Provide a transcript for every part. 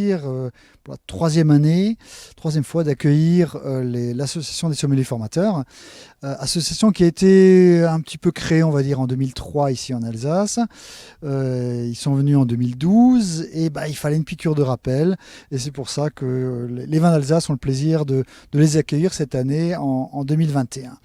plaisir, pour la troisième fois, d'accueillir l'association des sommeliers formateurs. Association qui a été un petit peu créée, on va dire, en 2003 ici en Alsace. Ils sont venus en 2012 et il fallait une piqûre de rappel. Et c'est pour ça que les vins d'Alsace ont le plaisir de les accueillir cette année en 2021.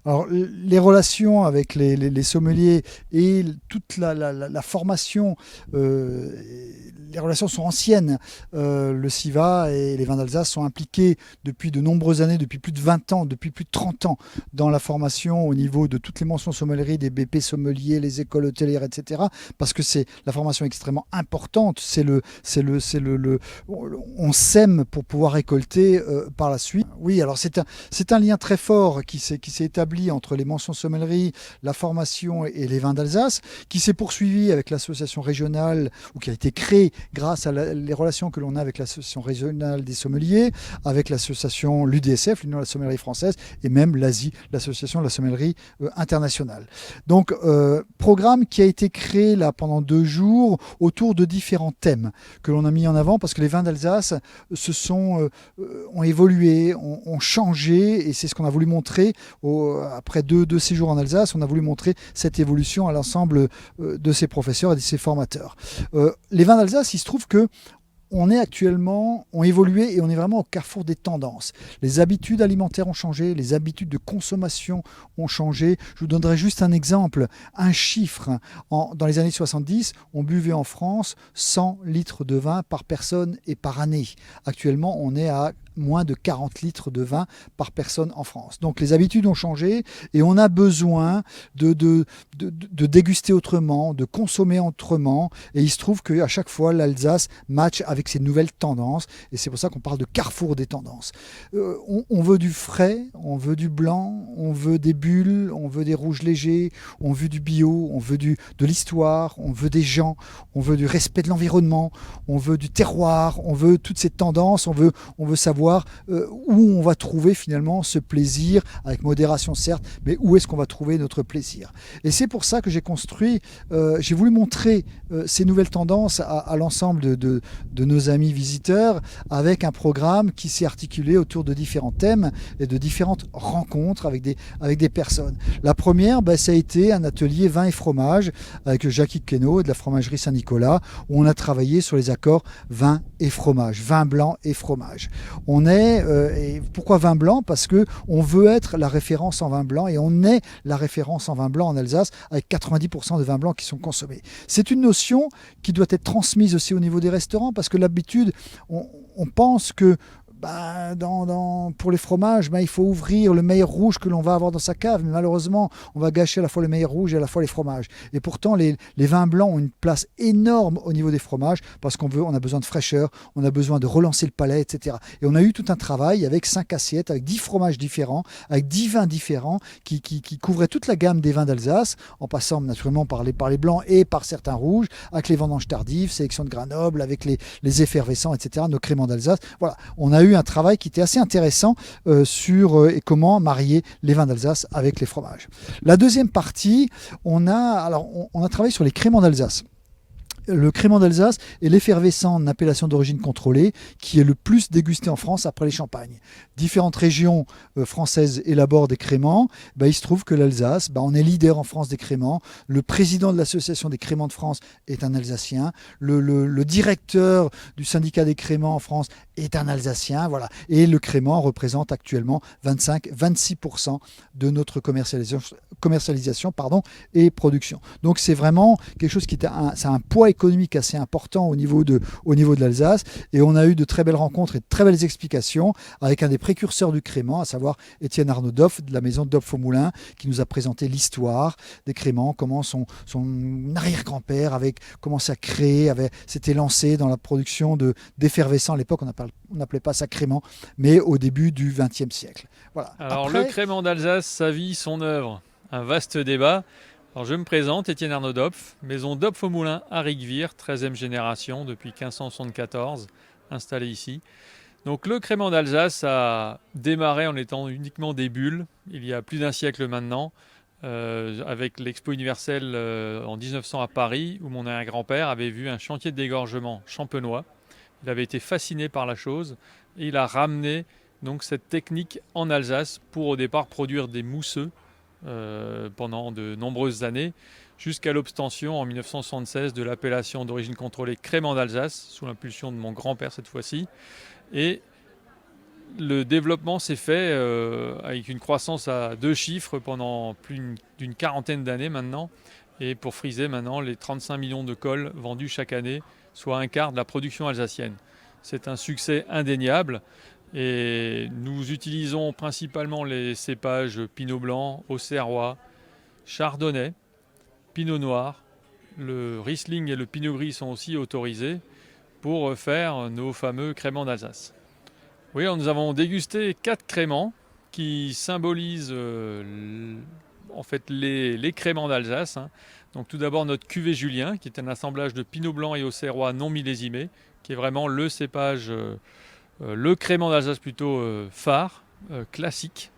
Alors, les relations avec les sommeliers et toute la formation, les relations sont anciennes. Le CIVA et les vins d'Alsace sont impliqués depuis de nombreuses années, depuis plus de 20 ans, depuis plus de 30 ans, dans la formation au niveau de toutes les mentions sommellerie, des BP sommeliers, les écoles hôtelières, etc. Parce que c'est la formation extrêmement importante. On sème pour pouvoir récolter par la suite. Oui, alors c'est un lien très fort qui s'est établi entre les mentions sommellerie, la formation et les vins d'Alsace, qui s'est poursuivi avec l'association régionale, ou qui a été créée grâce à les relations que l'on a avec l'association régionale des sommeliers, avec l'association l'UDSF, l'Union de la sommellerie française, et même l'ASI, l'association de la sommellerie internationale. Donc, programme qui a été créé là pendant 2 jours autour de différents thèmes que l'on a mis en avant, parce que les vins d'Alsace ont évolué, ont changé, et c'est ce qu'on a voulu montrer après deux séjours en Alsace. On a voulu montrer cette évolution à l'ensemble de ses professeurs et de ses formateurs. Les vins d'Alsace, il se trouve que on évolué et on est vraiment au carrefour des tendances. Les habitudes alimentaires ont changé, les habitudes de consommation ont changé. Je vous donnerai juste un exemple, un chiffre. Dans les années 70, on buvait en France 100 litres de vin par personne et par année. Actuellement, on est à moins de 40 litres de vin par personne en France. Donc les habitudes ont changé et on a besoin de déguster autrement, de consommer autrement. Et il se trouve qu'à chaque fois, l'Alsace match avec ces nouvelles tendances. Et c'est pour ça qu'on parle de carrefour des tendances. On veut du frais, on veut du blanc, on veut des bulles, on veut des rouges légers, on veut du bio, on veut de l'histoire, on veut des gens, on veut du respect de l'environnement, on veut du terroir, on veut toutes ces tendances, on veut savoir où on va trouver finalement ce plaisir, avec modération certes, mais où est-ce qu'on va trouver notre plaisir. Et c'est pour ça que j'ai voulu montrer ces nouvelles tendances à l'ensemble de nos amis visiteurs, avec un programme qui s'est articulé autour de différents thèmes et de différentes rencontres avec des personnes. La première, ça a été un atelier vin et fromage avec Jackie Queneau de la fromagerie Saint-Nicolas, où on a travaillé sur les accords vin et fromage, vin blanc et fromage. Et pourquoi vin blanc? Parce qu'on veut être la référence en vin blanc, et on est la référence en vin blanc en Alsace, avec 90% de vins blancs qui sont consommés. C'est une notion qui doit être transmise aussi au niveau des restaurants, parce que l'habitude, on pense que pour les fromages, il faut ouvrir le meilleur rouge que l'on va avoir dans sa cave, mais malheureusement, on va gâcher à la fois le meilleur rouge et à la fois les fromages. Et pourtant, les vins blancs ont une place énorme au niveau des fromages, parce on a besoin de fraîcheur, on a besoin de relancer le palais, etc. Et on a eu tout un travail avec 5 assiettes, avec 10 fromages différents, avec 10 vins différents, qui couvraient toute la gamme des vins d'Alsace, en passant naturellement par les blancs et par certains rouges, avec les vendanges tardives, sélection de Grenoble, avec les effervescents, etc., nos créments d'Alsace. Voilà, on a eu un travail qui était assez intéressant sur comment marier les vins d'Alsace avec les fromages. La deuxième partie, on a travaillé sur les créments d'Alsace. Le crément d'Alsace est l'effervescent d'appellation d'origine contrôlée qui est le plus dégusté en France après les champagnes. Différentes régions françaises élaborent des créments. Il se trouve que l'Alsace, on est leader en France des créments. Le président de l'association des créments de France est un Alsacien. Le directeur du syndicat des créments en France est un Alsacien. Voilà. Et le crément représente actuellement 25-26% de notre commercialisation et production. Donc c'est vraiment quelque chose c'est un poids économique assez important au niveau de l'Alsace, et on a eu de très belles rencontres et de très belles explications avec un des précurseurs du crément, à savoir Étienne Arnaud Dopf de la maison Dopf au Moulin, qui nous a présenté l'histoire des créments, comment son arrière-grand-père avait commencé à créer, s'était lancé dans la production d'effervescents. À l'époque, on n'appelait pas ça crément, mais au début du XXe siècle. Voilà. Alors le crément d'Alsace, sa vie, son œuvre, un vaste débat. Alors je me présente, Étienne Arnaud Dopf, maison Dopf au Moulin à Rigvire, 13e génération depuis 1574, installée ici. Donc le crément d'Alsace a démarré en étant uniquement des bulles, il y a plus d'un siècle maintenant, avec l'Expo universelle en 1900 à Paris, où mon arrière-grand-père avait vu un chantier de dégorgement champenois. Il avait été fasciné par la chose et il a ramené donc cette technique en Alsace pour au départ produire des mousseux pendant de nombreuses années, jusqu'à l'obtention en 1976 de l'appellation d'origine contrôlée crément d'Alsace, sous l'impulsion de mon grand-père cette fois-ci. Et le développement s'est fait avec une croissance à 2 chiffres pendant plus d'une quarantaine d'années maintenant, et pour friser maintenant les 35 millions de cols vendus chaque année, soit un quart de la production alsacienne. C'est un succès indéniable. Et nous utilisons principalement les cépages Pinot Blanc, Auxerrois, Chardonnay, Pinot Noir. Le Riesling et le Pinot Gris sont aussi autorisés pour faire nos fameux créments d'Alsace. Oui, nous avons dégusté 4 créments qui symbolisent en fait les créments d'Alsace. Donc tout d'abord notre cuvée Julien, qui est un assemblage de Pinot Blanc et Auxerrois non millésimé, qui est vraiment le cépage... le crément d'Alsace plutôt phare, classique,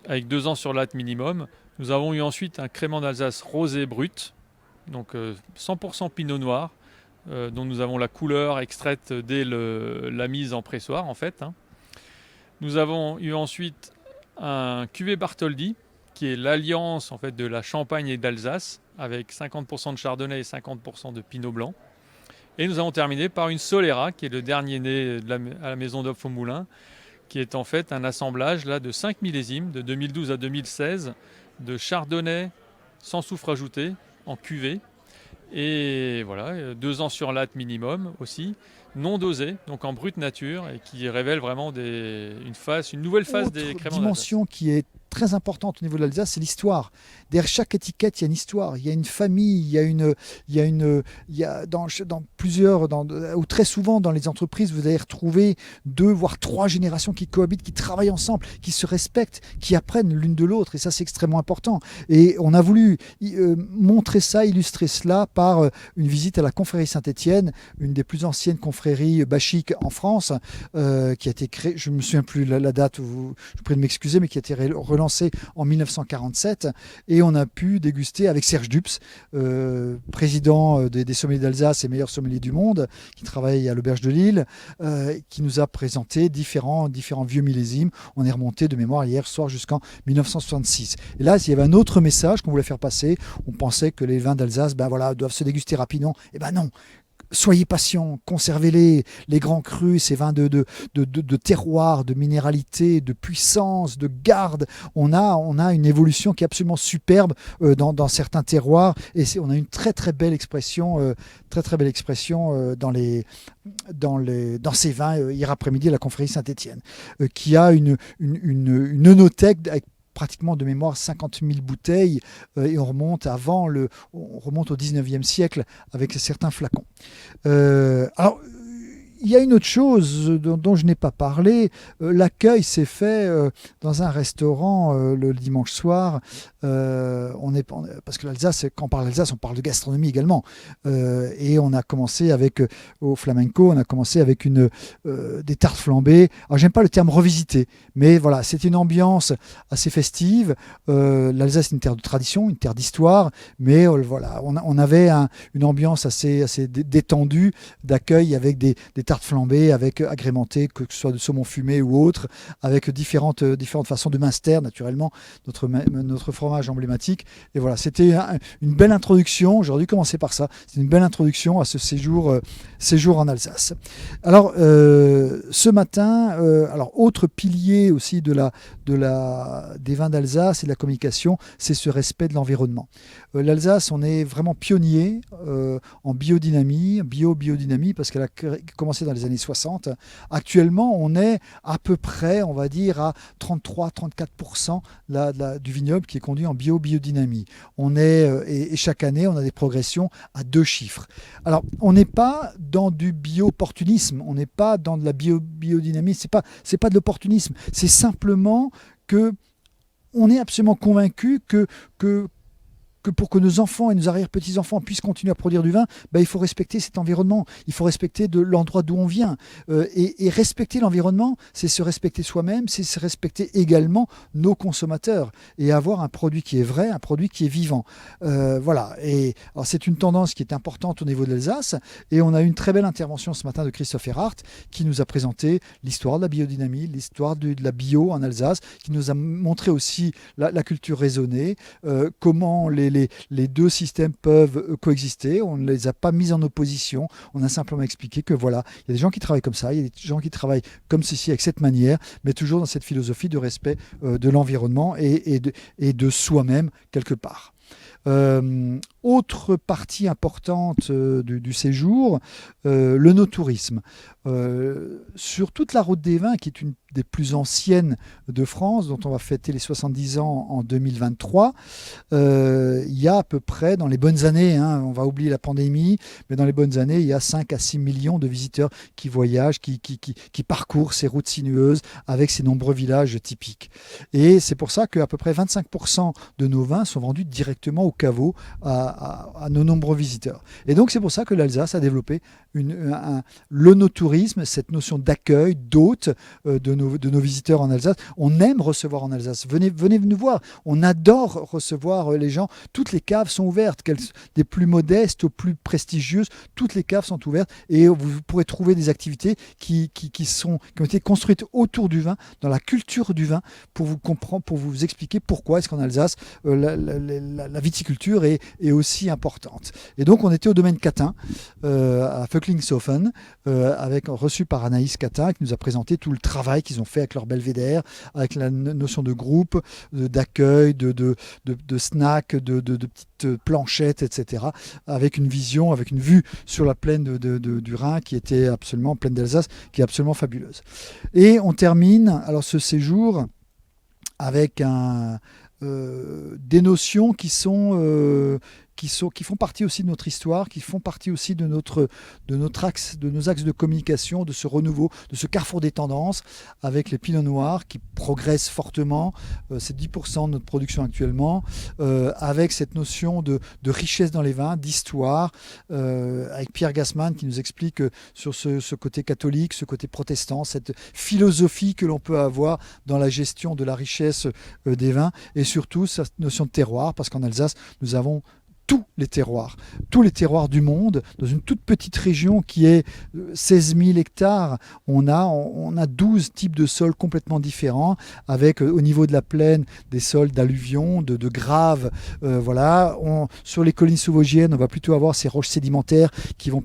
avec 2 ans sur latte minimum. Nous avons eu ensuite un crément d'Alsace rosé brut, donc 100% pinot noir, dont nous avons la couleur extraite dès la mise en pressoir en fait. Nous avons eu ensuite un cuvée Bartholdi, qui est l'alliance en fait de la Champagne et d'Alsace, avec 50% de chardonnay et 50% de pinot blanc. Et nous avons terminé par une Solera, qui est le dernier né à la maison d'Opf au Moulin, qui est en fait un assemblage là, de 5 millésimes, de 2012 à 2016, de chardonnay sans soufre ajouté, en cuvée. Et voilà, 2 ans sur latte minimum aussi, non dosé, donc en brute nature, et qui révèle vraiment une nouvelle phase des créments d'Alsace. Dimension qui est très importante au niveau de l'Alsace, c'est l'histoire. Derrière chaque étiquette, il y a une histoire, il y a une famille, dans plusieurs, ou très souvent dans les entreprises, vous allez retrouver 2 voire 3 générations qui cohabitent, qui travaillent ensemble, qui se respectent, qui apprennent l'une de l'autre, et ça c'est extrêmement important. Et on a voulu montrer ça, illustrer cela par une visite à la confrérie Saint-Étienne, une des plus anciennes confréries bachiques en France, qui a été créée, je ne me souviens plus la date, je vous prie de m'excuser, mais qui a été relancée en 1947, et on a pu déguster avec Serge Dups, président des sommeliers d'Alsace et meilleur sommelier du monde, qui travaille à l'Auberge de Lille, qui nous a présenté différents vieux millésimes. On est remonté de mémoire hier soir jusqu'en 1966. Et là, il y avait un autre message qu'on voulait faire passer. On pensait que les vins d'Alsace doivent se déguster rapidement. Et ben non. Soyez patients, conservez-les, les grands crus, ces vins de terroir, de minéralité, de puissance, de garde. On a une évolution qui est absolument superbe dans certains terroirs, et on a une très très belle expression, dans ces vins hier après-midi à la confrérie Saint-Étienne, qui a une œnothèque avec pratiquement de mémoire 50 000 bouteilles, et on remonte au 19e siècle avec certains flacons. Alors, il y a une autre chose dont je n'ai pas parlé. L'accueil s'est fait dans un restaurant le dimanche soir. Parce que l'Alsace, quand on parle d'Alsace, on parle de gastronomie également. Et on a commencé au flamenco, on a commencé avec des tartes flambées. Alors, j'aime pas le terme revisité, mais voilà, c'est une ambiance assez festive. L'Alsace est une terre de tradition, une terre d'histoire, mais voilà, on avait une ambiance assez détendue d'accueil avec des tartes flambées, avec agrémentées, que ce soit de saumon fumé ou autre, avec différentes façons de minster, naturellement, notre fromage emblématique. Et voilà, c'était une belle introduction. J'aurais dû commencer par ça. C'est une belle introduction à ce séjour en Alsace. Alors, ce matin, autre pilier aussi des vins d'Alsace et de la communication, c'est ce respect de l'environnement. L'Alsace, on est vraiment pionnier en biodynamie, parce qu'elle a commencé dans les années 60. Actuellement, on est à peu près, on va dire, à 33-34% du vignoble qui est conduit en biodynamie. Et chaque année, on a des progressions à 2 chiffres. Alors, on n'est pas dans du bio-opportunisme, on n'est pas dans de la biodynamie, c'est pas de l'opportunisme, c'est simplement que on est absolument convaincu que pour que nos enfants et nos arrière-petits-enfants puissent continuer à produire du vin, il faut respecter cet environnement, il faut respecter l'endroit d'où on vient. Et respecter l'environnement, c'est se respecter soi-même, c'est se respecter également nos consommateurs et avoir un produit qui est vrai, un produit qui est vivant. Voilà. Et alors c'est une tendance qui est importante au niveau de l'Alsace, et on a eu une très belle intervention ce matin de Christophe Erhardt qui nous a présenté l'histoire de la biodynamie, l'histoire de la bio en Alsace, qui nous a montré aussi la culture raisonnée, comment les deux systèmes peuvent coexister. On ne les a pas mis en opposition, on a simplement expliqué que voilà, il y a des gens qui travaillent comme ça, il y a des gens qui travaillent comme ceci, avec cette manière, mais toujours dans cette philosophie de respect de l'environnement et de soi-même quelque part. Autre partie importante du séjour, le no-tourisme. Sur toute la route des vins, qui est une des plus anciennes de France, dont on va fêter les 70 ans en 2023, il y a à peu près, dans les bonnes années, on va oublier la pandémie, mais dans les bonnes années, il y a 5 à 6 millions de visiteurs qui voyagent, qui parcourent ces routes sinueuses avec ces nombreux villages typiques. Et c'est pour ça qu'à peu près 25% de nos vins sont vendus directement au caveau à nos nombreux visiteurs. Et donc c'est pour ça que l'Alsace a développé le no-tourisme, cette notion d'accueil, d'hôte de nos visiteurs en Alsace. On aime recevoir en Alsace. Venez nous voir. On adore recevoir les gens. Toutes les caves sont ouvertes, des plus modestes aux plus prestigieuses. Toutes les caves sont ouvertes et vous pourrez trouver des activités qui ont été construites autour du vin, dans la culture du vin, pour vous comprendre, pour vous expliquer pourquoi est-ce qu'en Alsace la viticulture est aussi importante. Et donc on était au domaine Catin, à Vöcklingshofen, reçu par Anaïs Catin, qui nous a présenté tout le travail qu'ils ont fait avec leur belvédère, avec la notion de groupe, d'accueil, de snack, de petites planchettes, etc., avec une vision, avec une vue sur la plaine du Rhin qui était absolument, plaine d'Alsace, qui est absolument fabuleuse. Et on termine alors ce séjour avec des notions qui font partie aussi de notre histoire, qui font partie aussi de nos axes de communication, de ce renouveau, de ce carrefour des tendances, avec les pinots noirs qui progressent fortement, c'est 10% de notre production actuellement, avec cette notion de richesse dans les vins, d'histoire, avec Pierre Gassman qui nous explique sur ce côté catholique, ce côté protestant, cette philosophie que l'on peut avoir dans la gestion de la richesse des vins, et surtout cette notion de terroir, parce qu'en Alsace, nous avons tous les terroirs du monde, dans une toute petite région qui est 16 000 hectares, on a 12 types de sols complètement différents, avec au niveau de la plaine des sols d'alluvions, de graves. Voilà. Sur les collines sous-vosgiennes, on va plutôt avoir ces roches sédimentaires qui vont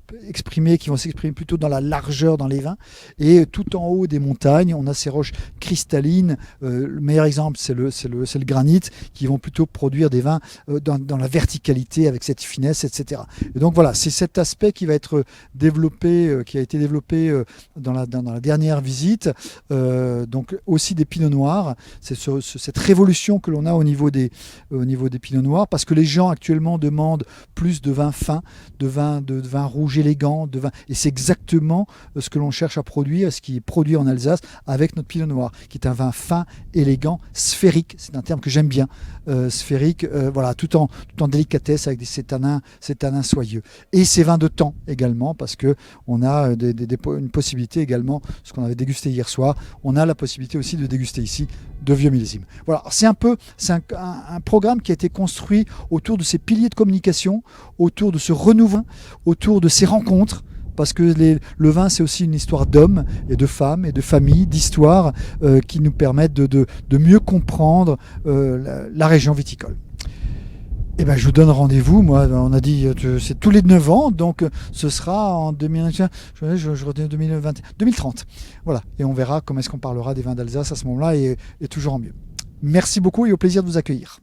s'exprimer plutôt dans la largeur dans les vins. Et tout en haut des montagnes, on a ces roches cristallines. Le meilleur exemple, c'est le granit, qui vont plutôt produire des vins dans la verticalité, avec cette finesse, etc. Et donc voilà, c'est cet aspect qui va être développé, qui a été développé dans la dernière visite. Donc aussi des pinots noirs, c'est cette révolution que l'on a au niveau des pinots noirs, parce que les gens actuellement demandent plus de vin fin, de vin rouge élégant, et c'est exactement ce que l'on cherche à produire, ce qui est produit en Alsace avec notre pinot noir, qui est un vin fin, élégant, sphérique, c'est un terme que j'aime bien, sphérique, voilà, tout en délicatesse, avec ces tanins soyeux. Et ces vins de temps également, parce qu'on a une possibilité également, ce qu'on avait dégusté hier soir, on a la possibilité aussi de déguster ici de vieux millésimes. Voilà, c'est un programme qui a été construit autour de ces piliers de communication, autour de ce renouveau, autour de ces rencontres, parce que le vin, c'est aussi une histoire d'hommes et de femmes et de familles, d'histoires qui nous permettent de mieux comprendre la région viticole. Eh ben, je vous donne rendez-vous, moi, on a dit c'est tous les 9 ans, donc ce sera en 2030. Voilà, et on verra comment est-ce qu'on parlera des vins d'Alsace à ce moment-là, et toujours en mieux. Merci beaucoup et au plaisir de vous accueillir.